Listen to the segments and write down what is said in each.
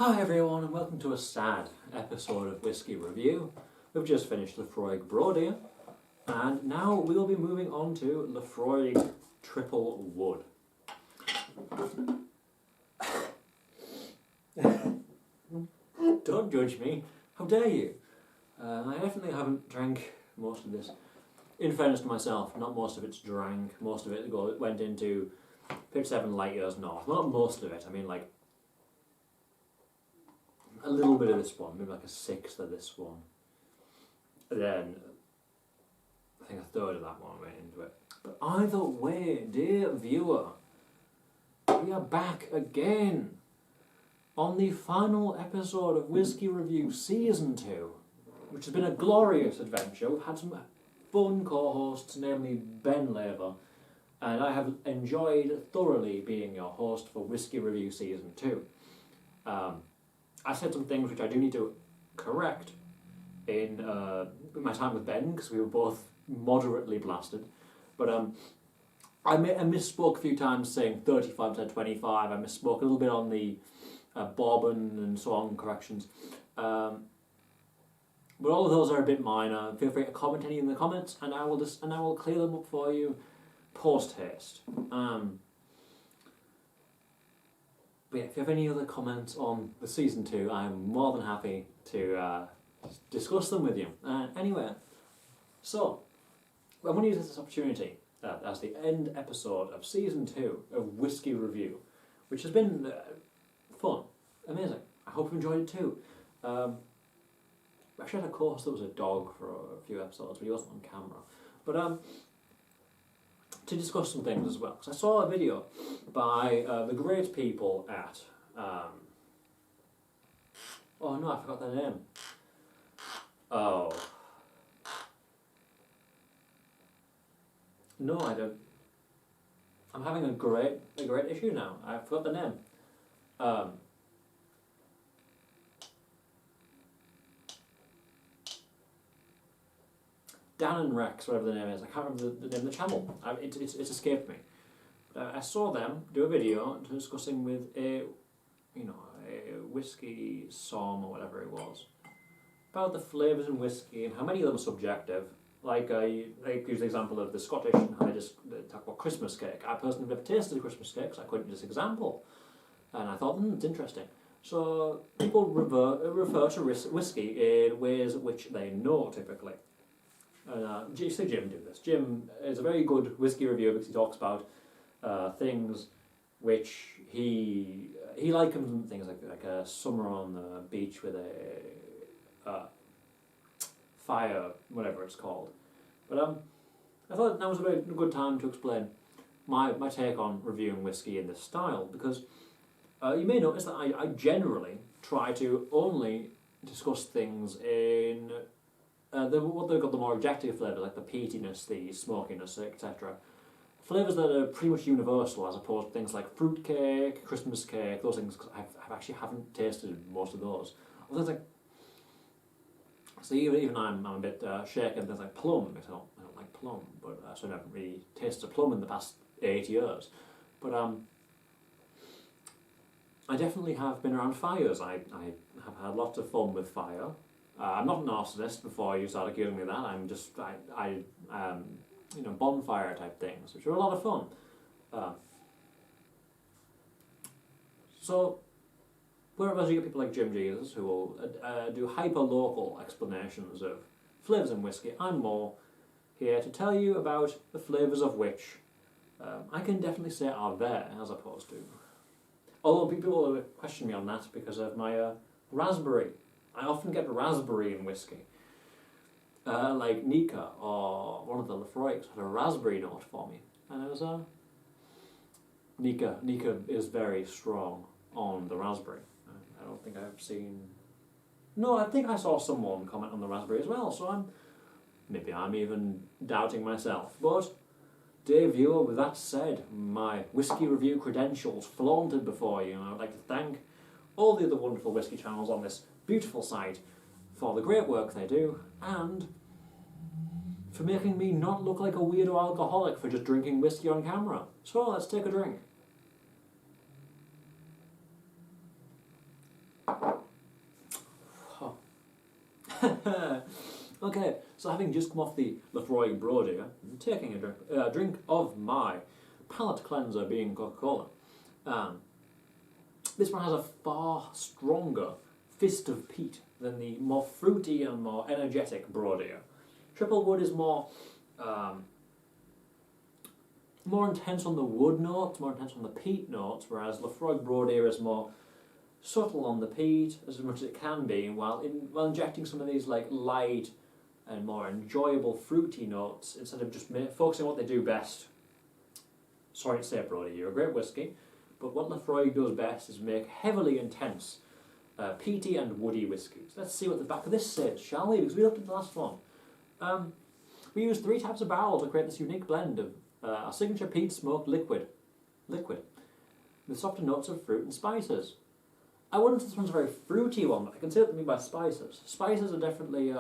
Hi everyone and welcome to a sad episode of Whisky Review. We've just finished Laphroaig brodir and now we will be moving on to Laphroaig Triple Wood. Don't judge me, how dare you? I definitely haven't drank most of this. In fairness to myself, not most of it's drank, most of it went into 57 light years north. Not most of it, I mean like a little bit of this one, maybe like a sixth of this one. And then I think a third of that one went into it. But either way, dear viewer, we are back again on the final episode of Whisky Review Season 2, which has been a glorious adventure. We've had some fun co-hosts, namely Ben Laver, and I have enjoyed thoroughly being your host for Whisky Review Season 2. I said some things which I do need to correct in my time with Ben, because we were both moderately blasted. But I misspoke a few times saying 35 to 25. I misspoke a little bit on the bourbon and so on corrections. But all of those are a bit minor. Feel free to comment any in the comments, and I will clear them up for you post haste. But yeah, if you have any other comments on the Season 2, I'm more than happy to discuss them with you. Anyway, so I want to use this opportunity as the end episode of Season 2 of Whisky Review, which has been fun, amazing. I hope you enjoyed it too. Actually, I had a course that was a dog for a few episodes, but he wasn't on camera. But to discuss some things as well, because I saw a video by the great people at oh no, I forgot their name. Oh no, I don't. I'm having a great issue now. I forgot the name. Dan and Rex, whatever the name is, I can't remember the name of the channel. It's escaped me. I saw them do a video discussing with a whiskey som or whatever it was about the flavours in whiskey and how many of them are subjective. Like I use the example of the Scottish and how they just talk about Christmas cake. I personally have never tasted a Christmas cake, so I couldn't use this example. And I thought, it's interesting. So people refer to whiskey in ways which they know typically. You see Jim do this. Jim is a very good whisky reviewer because he talks about things which he likens things like a summer on the beach with a fire, whatever it's called. But I thought that was a very good time to explain my take on reviewing whisky in this style, because you may notice that I generally try to only discuss things in what they've got the more objective flavours, like the peatiness, the smokiness, etc. Flavours that are pretty much universal, as opposed to things like fruit cake, Christmas cake, those things. I actually haven't tasted most of those. Things like, so even I'm a bit shaken. Things like plum, because I don't like plum, but so I haven't really tasted a plum in the past 8 years. But I definitely have been around fires. I have had lots of fun with fire. I'm not an arsonist, before you start accusing me of that. I'm just, bonfire type things, which are a lot of fun. So, whereas you get people like Jim Jesus, who will do hyper-local explanations of flavours in whiskey, I'm more here to tell you about the flavours of which I can definitely say are there, as opposed to... Although people will question me on that because of my raspberry. I often get raspberry in whiskey. Like Nika or one of the Laphroaigs had a raspberry note for me. And it was Nika is very strong on the raspberry. I don't think I've seen... No, I think I saw someone comment on the raspberry as well, so maybe I'm even doubting myself. But, dear viewer, with that said, my whisky review credentials flaunted before you, and I would like to thank all the other wonderful whisky channels on this beautiful site for the great work they do, and for making me not look like a weirdo alcoholic for just drinking whiskey on camera. So let's take a drink. Okay, so having just come off the Laphroaig brodir, taking a drink of my palate cleanser being Coca-Cola. This one has a far stronger fist of peat than the more fruity and more energetic brodir. Triple wood is more intense on the wood notes, more intense on the peat notes, whereas Laphroaig brodir is more subtle on the peat as much as it can be, while injecting some of these like light and more enjoyable fruity notes instead of just focusing on what they do best. Sorry to say it, brodir, you're a great whisky, but what Laphroaig does best is make heavily intense, peaty and woody whiskies. Let's see what the back of this says, shall we? Because we looked at the last one. We used 3 types of barrel to create this unique blend of a signature peat smoked liquid, with softer notes of fruit and spices. I wouldn't say this one's a very fruity one, but I can see what they mean by spices. Spices are definitely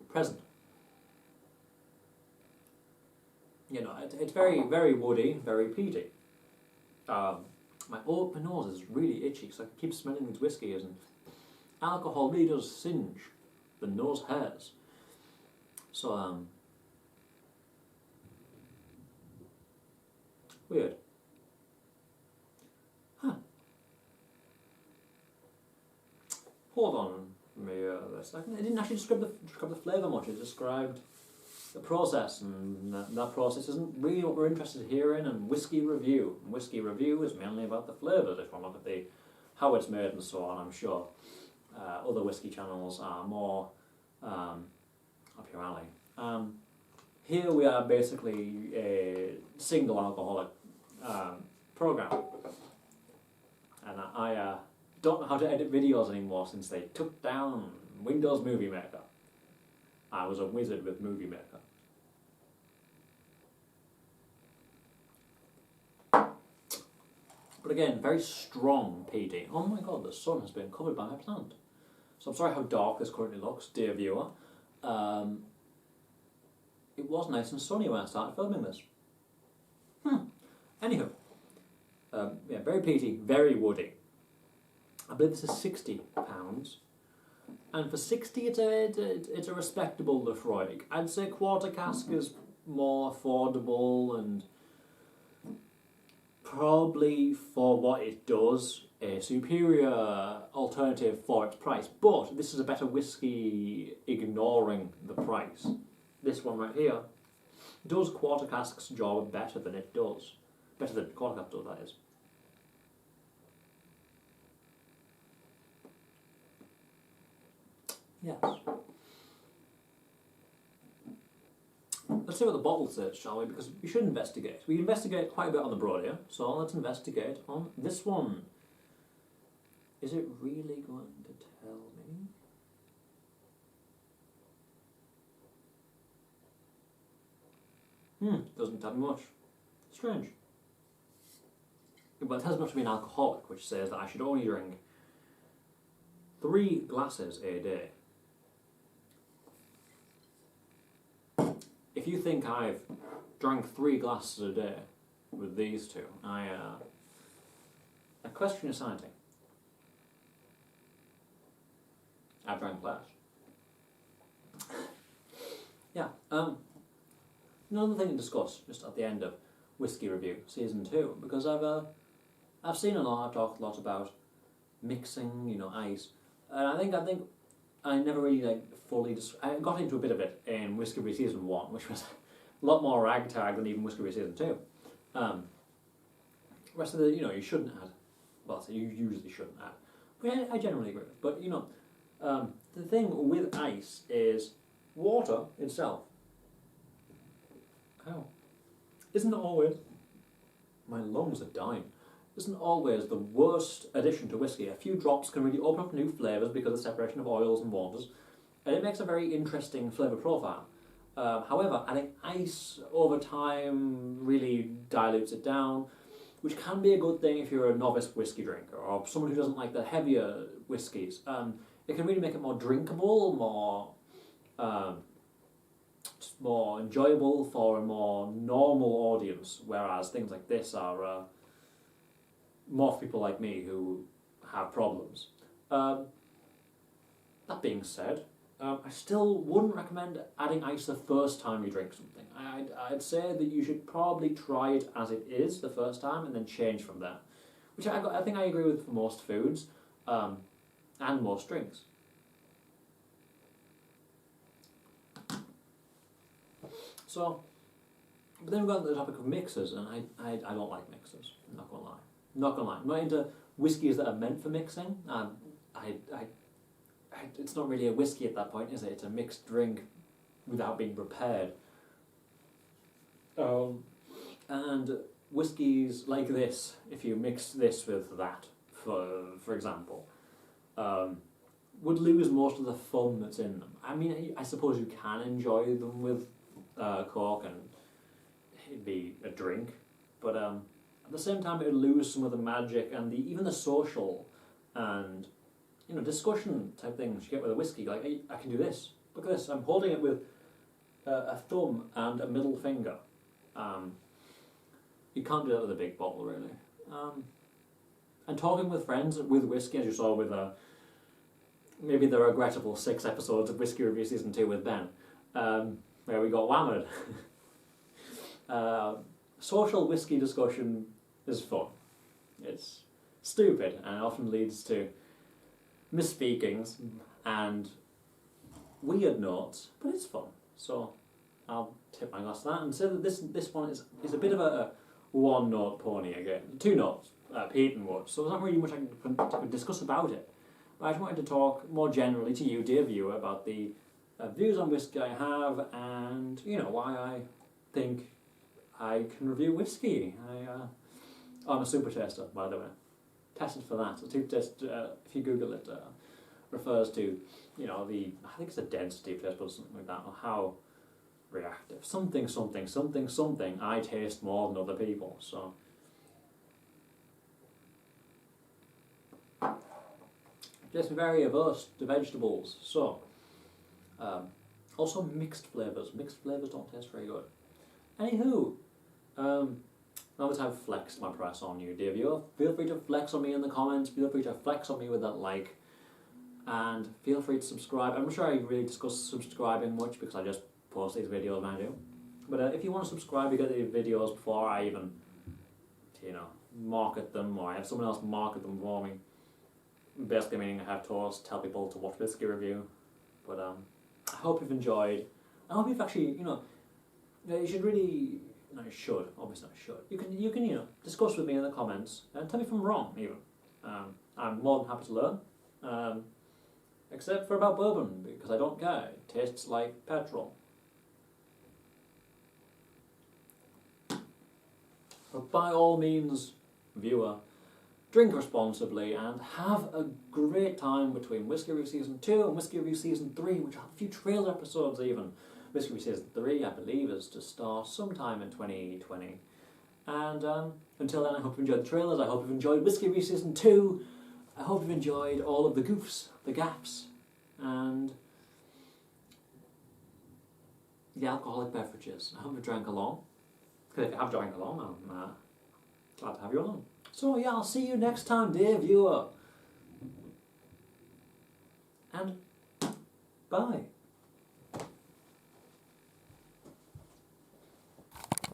present. You know, it's very, very woody, very peaty. My nose is really itchy, so I keep smelling these whiskies, and alcohol really does singe the nose hairs. So, weird. Huh. Hold on a second. It didn't actually describe the flavour much. It described the process, and that process isn't really what we're interested here in. And Whisky Review. And Whisky Review is mainly about the flavours. If I look at how it's made and so on, I'm sure other whisky channels are more up your alley. Here we are basically a single alcoholic program, and I don't know how to edit videos anymore since they took down Windows Movie Maker. I was a wizard with Movie Maker. But again, very strong peaty. Oh my god, the sun has been covered by my plant. So I'm sorry how dark this currently looks, dear viewer. It was nice and sunny when I started filming this. Anywho, yeah, very peaty, very woody. I believe this is £60, and for 60 it's a respectable Laphroaig. I'd say quarter cask is more affordable and probably for what it does a superior alternative for its price. But this is a better whisky ignoring the price. This one right here does quarter cask's job better than it does. Better than quarter cask does, that is. Yes. Let's see what the bottle says, shall we? Because we should investigate. We investigate quite a bit on the brodir, so let's investigate on this one. Is it really going to tell me? Doesn't tell me much. Strange. But it tells me not to be an alcoholic, which says that I should only drink 3 glasses a day. If you think I've drank 3 glasses a day with these two, I question your sanity. I've drank less. Yeah. Another thing to discuss just at the end of Whisky Review Season 2, because I've seen a lot, I've talked a lot about mixing, you know, ice, and I think I never really fully. I got into a bit of it in Whisky Review Season 1, which was a lot more ragtag than even Whisky Review Season 2. The rest of the, you know, you shouldn't add. Well, so you usually shouldn't add. But I generally agree. But you know, the thing with ice is water itself. Ow. Isn't it always? My lungs are dying. Isn't always the worst addition to whisky. A few drops can really open up new flavours because of the separation of oils and waters, and it makes a very interesting flavour profile. However, adding ice over time really dilutes it down, which can be a good thing if you're a novice whisky drinker or someone who doesn't like the heavier whiskies. It can really make it more drinkable, more enjoyable for a more normal audience, whereas things like this are more for people like me who have problems. That being said, I still wouldn't recommend adding ice the first time you drink something. I'd say that you should probably try it as it is the first time and then change from there, which I think I agree with for most foods and most drinks. So, but then we've got the topic of mixers, and I don't like mixers. I'm not gonna lie. I'm not into whiskies that are meant for mixing. It's not really a whiskey at that point, is it? It's a mixed drink without being prepared. And whiskies like this, if you mix this with that, for example, would lose most of the fun that's in them. I mean, I suppose you can enjoy them with Coke and it'd be a drink, but at the same time it would lose some of the magic and even the social and discussion type things you get with a whiskey. Like, hey, I can do this. Look at this. I'm holding it with a thumb and a middle finger. You can't do that with a big bottle, really. And talking with friends with whiskey, as you saw with maybe the regrettable 6 episodes of Whisky Review Season 2 with Ben, where we got whammered. Social whiskey discussion is fun. It's stupid and often leads to misspeakings and weird notes, but it's fun. So I'll tip my glass to that and say that this one is a bit of a one-note pony again. 2 notes, peat and wood. So there's not really much I can discuss about it. But I just wanted to talk more generally to you, dear viewer, about the views on whiskey I have and why I think I can review whiskey. I'm a super taster, by the way. Tested for that. A tube test, if you Google it, refers to, I think it's a density test or something like that, or how reactive. Something, I taste more than other people, so. Just very averse to vegetables, so. Also mixed flavours. Mixed flavours don't taste very good. Anywho, now that I've flexed my press on you, dear viewer, feel free to flex on me in the comments, feel free to flex on me with that like, and feel free to subscribe. I'm not sure I really discuss subscribing much because I just post these videos when I do. But if you want to subscribe, you get the videos before I even, market them, or I have someone else market them for me. Basically meaning I have to tell people to watch Whisky Review. But I hope you've enjoyed. I hope you've actually, you should really... No, you should. Obviously, I should. You can discuss with me in the comments and tell me if I'm wrong. Even I'm more than happy to learn. Except for about bourbon because I don't care. It tastes like petrol. But by all means, viewer, drink responsibly and have a great time between Whisky Review Season 2 and Whisky Review Season 3, which have a few trailer episodes even. Whisky Review Season 3, I believe, is to start sometime in 2020. And until then, I hope you've enjoyed the trailers, I hope you've enjoyed Whisky Review Season 2, I hope you've enjoyed all of the goofs, the gaps, and the alcoholic beverages. I hope you drank along. Because if you have drank along, I'm glad to have you along. So yeah, I'll see you next time, dear viewer. And bye.